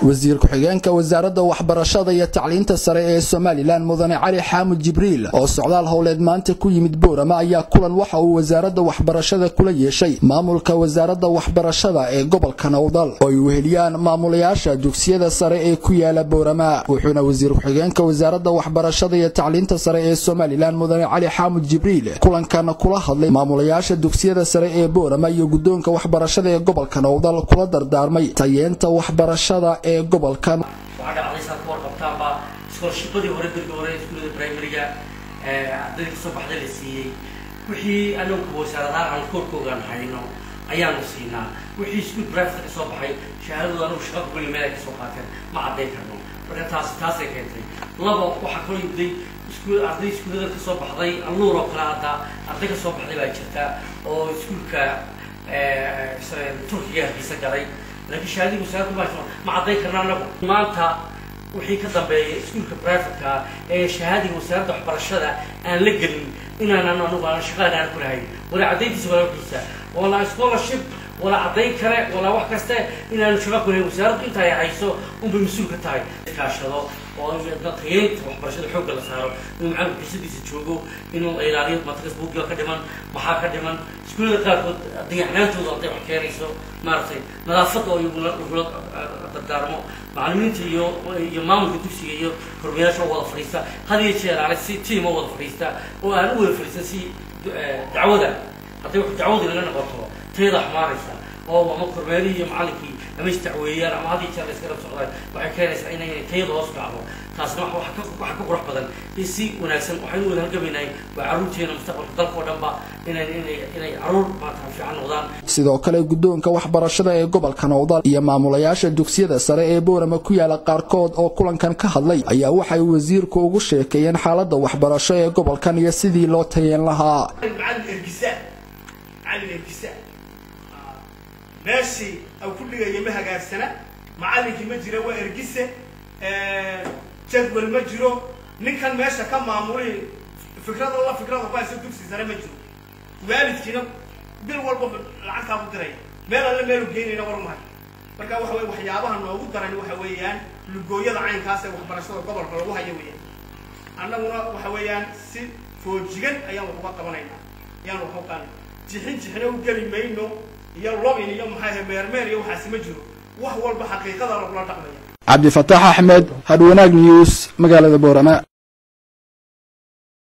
وزير ku-xigeenka wasaaradda waxbarashada iyo tacliinta sare ee Soomaaliland Mudane Cali Xaamud Jibriil oo socdaal howleed maanta ku yimid Boorama ayaa kulan waxa uu wasaaradda waxbarashada kula yeeshay maamulka wasaaradda waxbarashada ee gobolka Nowdal oo ay weheliyaan maamulayaasha dugsiyada sare ee ku yaala Boorama wuxuuna wasiir ku-xigeenka wasaaradda waxbarashada iyo tacliinta sare ee Soomaaliland Mudane Cali Xaamud Jibriil kulankan kula hadlay maamulayaasha dugsiyada sare ee Boorama iyo guddoonka waxbarashada ee gobolka Nowdal kula dardaarmay tayeenta waxbarashada gobolkan waxa dhacday saad ku warqabtaan ba scholarship-adii hore iskuulada primary-ga ardayda soo baxday la siiyay wixii anagu wasaaradaha aan koorkoogan hayno ayaanu siinaa wixii iskuul private ka soo baxay shahaadadu anagu shaqo kulli meel ay ka soo qaateen ma caddayn karno marka taasay keentay laba waxa kaloo yimday iskuulada ka soo baxday alluur oo kale hadda arday ka soo baxday baa jirta oo iskuulka Turkiga hargeysa galay لكن شهادة مساعدة ما عطيك الرنب ما أنت وحي كذا بسكول كبرافكا شهادة مساعدة حبر الشدة أنا لقل إن أنا نوع شغال أنا كل هاي ولا عطيت ولا كيسة ولا سكولرشيب ولا عطيك كره ولا واحد كسته إن أنا شغال كل مساعدة أنت يا عيسو وبمسؤول كتاي كاشلو ونقيت وحبر الشدة حق اللي صاروا إنه معلم كسيدي تشوفوا إنه إيرانية ما تكسبوا كيا كدمان محاكا كدمان سكول الكاركود الدنيا حنان توضع طيب حكاية مارتي نظافته يقول الدارمو معلمينتي يمامو كتوسي كربياش ولا فريستا هذه الشيء على سي ما ولا فريستا وأنا أول فريستا سي دعوة هذا دعوة اللي أنا قلته تيضا حمارستا أو ما كربيالي معلكي مش تعوية أنا هذه الشيء اللي سكرت صغير وحكاية إنه تيضا أصبع له تاسمح وحكوا روح بدل يسي وناسم وحنو ذا قبيناي وعروتي أنا مستقبل ضلق ودنبا إن عرور ما تعرف عن وضان sidoo kale guddoonka waxbarashada ee gobolka Nowdal iyo maamulayaasha dugsiyada sare ee Boorama ku yaala qaarkood oo kulankan ka hadlay ayaa waxay wasiirku ugu sheekeeyeen xaaladda waxbarasho ee gobolkan iyo sidii loo tayeyn lahaa ماشي أو كل يوم هجار سنة معلم في مجرى وإرجسة جدول مجرى نكان ماشى كم معمولي فكرة الله فكرة الله بس يدوس زي مجرى والد كنا بالوربة العنك أبو دري مالا لا ماله جيني نور مهر بركة وحيابها إنه أبو دري وحويان لجوية عين كاسة وحبرشوا قبل فلو حيويان أنا وحويان سي فوجين أيام وقت طبعاً يعني وحوكان جحنا وقالي ما إنه يلا بيني يوم هاي ميرمير يوم حاسمجرو وهو البحقيقة لا ربنا تقبل عبد الفتاح أحمد هدوناج نيوز مقالة بورما.